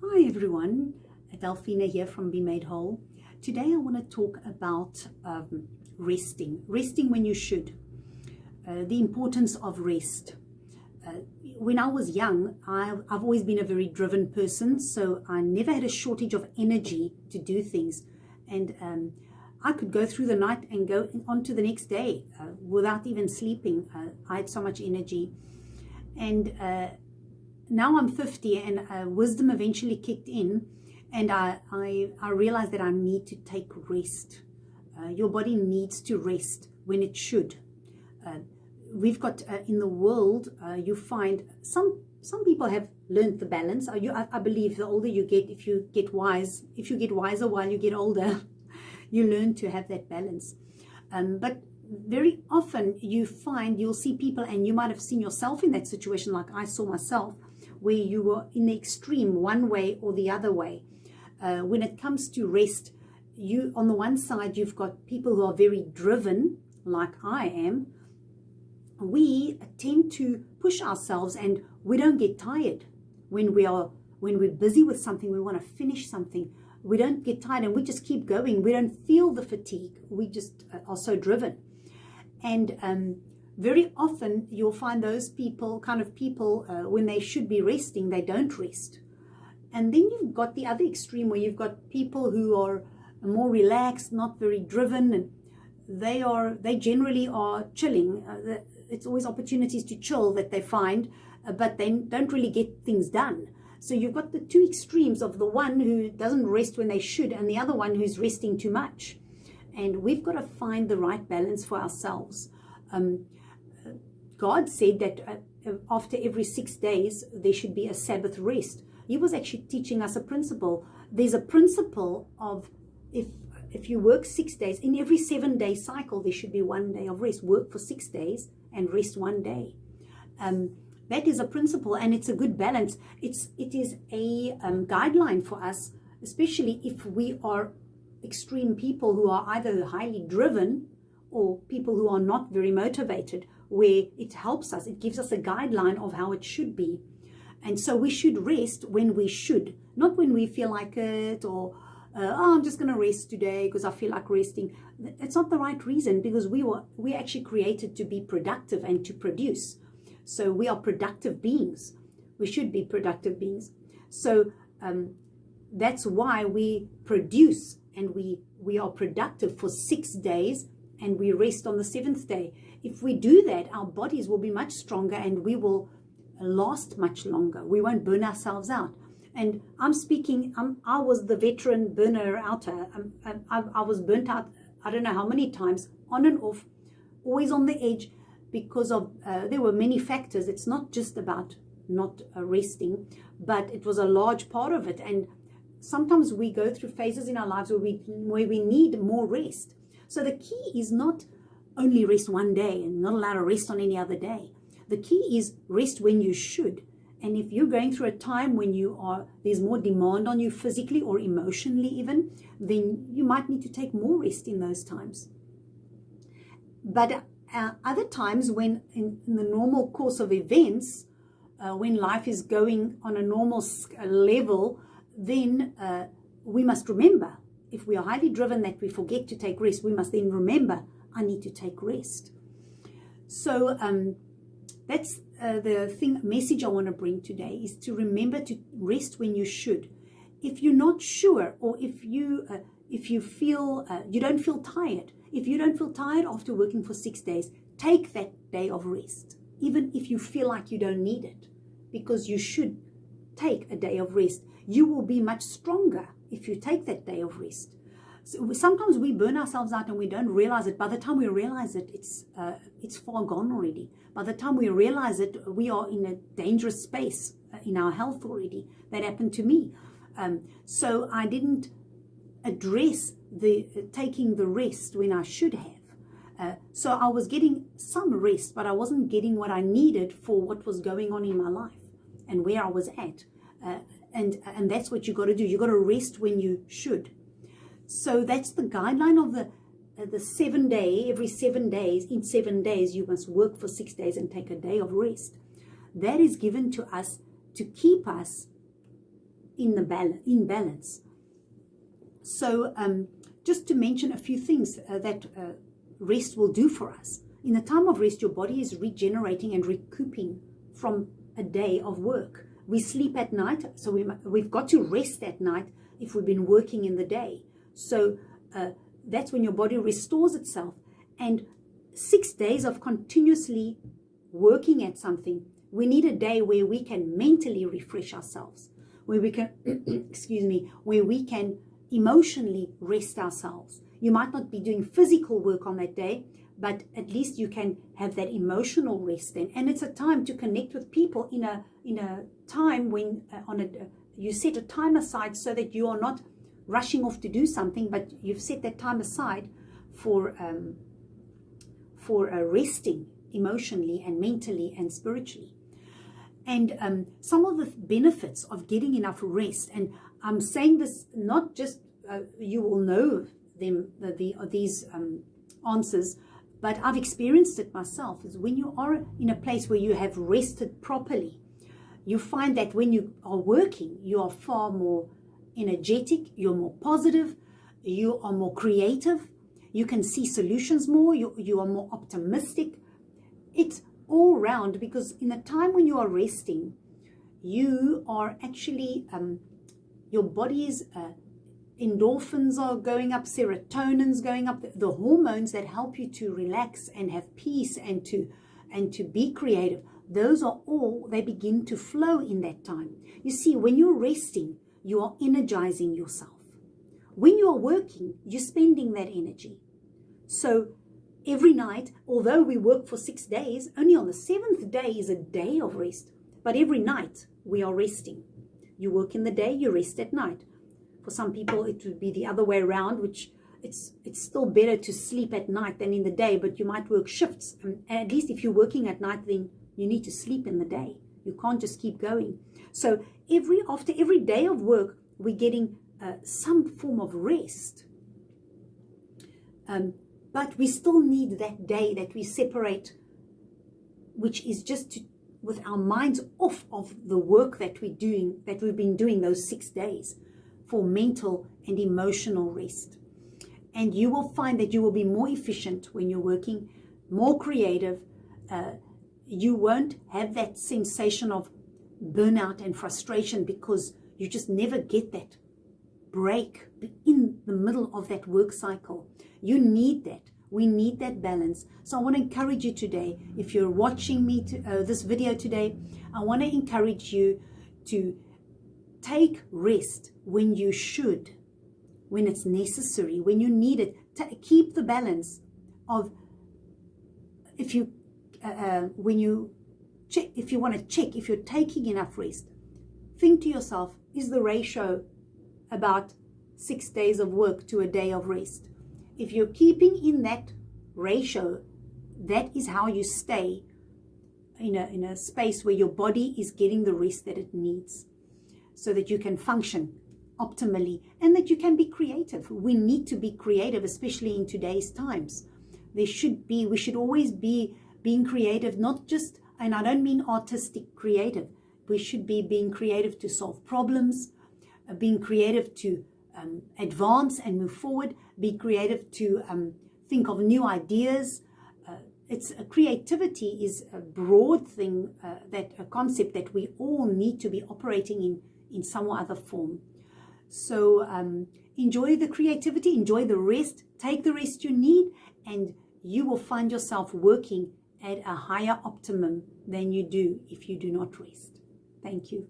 Hi everyone, Delphina here from Be Made Whole. Today I want to talk about resting when you should, the importance of rest. When I was young, I've always been a very driven person, so I never had a shortage of energy to do things, and I could go through the night and go on to the next day without even sleeping. I had so much energy, and now I'm 50 and wisdom eventually kicked in, and I realized that I need to take rest. Your body needs to rest when it should. We've got in the world, you find some people have learned the balance. I believe the older you get, if you get wiser while you get older, you learn to have that balance. But very often you'll see people, and you might have seen yourself in that situation like I saw myself, where you were in the extreme one way or the other way. When it comes to rest, on the one side, you've got people who are very driven, like I am. We tend to push ourselves and we don't get tired. When we're busy with something, we want to finish something, we don't get tired and we just keep going. We don't feel the fatigue. We just are so driven. And very often you'll find those people, when they should be resting, they don't rest. And then you've got the other extreme where you've got people who are more relaxed, not very driven, and they generally are chilling. It's always opportunities to chill that they find, but they don't really get things done. So you've got the two extremes of the one who doesn't rest when they should and the other one who's resting too much. And we've got to find the right balance for ourselves. God said that after every 6 days, there should be a Sabbath rest. He was actually teaching us a principle. There's a principle of if you work 6 days, in every 7-day cycle, there should be 1 day of rest. Work for 6 days and rest 1 day. That is a principle, and it's a good balance. It is a guideline for us, especially if we are extreme people who are either highly driven or people who are not very motivated, where it helps us. It gives us a guideline of how it should be. And so we should rest when we should, not when we feel like it, or I'm just going to rest today because I feel like resting. It's not the right reason, because we actually created to be productive and to produce. So we are productive beings. We should be productive beings. So that's why we produce, and we are productive for 6 days, and we rest on the 7th day. If we do that, our bodies will be much stronger and we will last much longer. We won't burn ourselves out. And I'm speaking, I was the veteran burner outer. I was burnt out, I don't know how many times, on and off, always on the edge, because of there were many factors. It's not just about not resting, but it was a large part of it. And sometimes we go through phases in our lives where we need more rest. So the key is not only rest 1 day and not allowed to rest on any other day. The key is rest when you should. And if you're going through a time when there's more demand on you physically or emotionally even, then you might need to take more rest in those times. But other times, when in the normal course of events, when life is going on a normal level, then we must remember, if we are highly driven, that we forget to take rest. We must then remember, I need to take rest. So that's the message I want to bring today, is to remember to rest when you should. If you're not sure, or if you feel you don't feel tired, if you don't feel tired after working for 6 days, take that day of rest, even if you feel like you don't need it, because you should take a day of rest. You will be much stronger if you take that day of rest. So sometimes we burn ourselves out and we don't realize it. By the time we realize it, it's far gone already. By the time we realize it, we are in a dangerous space in our health already. That happened to me. So I didn't address taking the rest when I should have. So I was getting some rest, but I wasn't getting what I needed for what was going on in my life and where I was at. And that's what you got to do. You got to rest when you should. So that's the guideline of the 7 day. Every 7 days, in 7 days, you must work for 6 days and take a day of rest. That is given to us to keep us in balance. So just to mention a few things that rest will do for us. In the time of rest, your body is regenerating and recouping from a day of work. We sleep at night, so we've got to rest at night if we've been working in the day. So that's when your body restores itself. And 6 days of continuously working at something, we need a day where we can mentally refresh ourselves, where we can, excuse me, where we can emotionally rest ourselves. You might not be doing physical work on that day, but at least you can have that emotional rest then. And it's a time to connect with people in a time when you set a time aside so that you are not rushing off to do something, but you've set that time aside for resting emotionally and mentally and spiritually. And some of the benefits of getting enough rest, and I'm saying this not just you will know them these answers, but I've experienced it myself, is when you are in a place where you have rested properly, you find that when you are working, you are far more energetic, you're more positive, you are more creative, you can see solutions more, you are more optimistic. It's all round, because in the time when you are resting, you are actually, your body's endorphins are going up, serotonin's going up, the hormones that help you to relax and have peace and to be creative. Those are all, they begin to flow in that time. You see, when you're resting, you are energizing yourself. When you are working, you're spending that energy. So every night, although we work for 6 days, only on the 7th day is a day of rest. But every night we are resting. You work in the day, you rest at night. For some people, it would be the other way around, which it's still better to sleep at night than in the day, but you might work shifts. And at least if you're working at night, then you need to sleep in the day. You can't just keep going. So after every day of work, we're getting some form of rest. But we still need that day that we separate, which is just with our minds off of the work that we've been doing those 6 days, for mental and emotional rest. And you will find that you will be more efficient when you're working, more creative. You won't have that sensation of burnout and frustration, because you just never get that break in the middle of that work cycle. You need that. We need that balance. So I want to encourage you today, if you're watching me this video today, I want to encourage you to take rest when you should, when it's necessary, when you need it. Keep the balance of, if you want to check if you're taking enough rest, think to yourself, is the ratio about 6 days of work to a day of rest? If you're keeping in that ratio, that is how you stay in a space where your body is getting the rest that it needs, so that you can function optimally and that you can be creative. We need to be creative, especially in today's times. We should always be being creative, not just, and I don't mean artistic creative. We should be being creative to solve problems, being creative to advance and move forward, be creative to think of new ideas. Creativity is a broad thing, a concept that we all need to be operating in some other form. So enjoy the creativity, enjoy the rest, take the rest you need, and you will find yourself working at a higher optimum than you do if you do not rest. Thank you.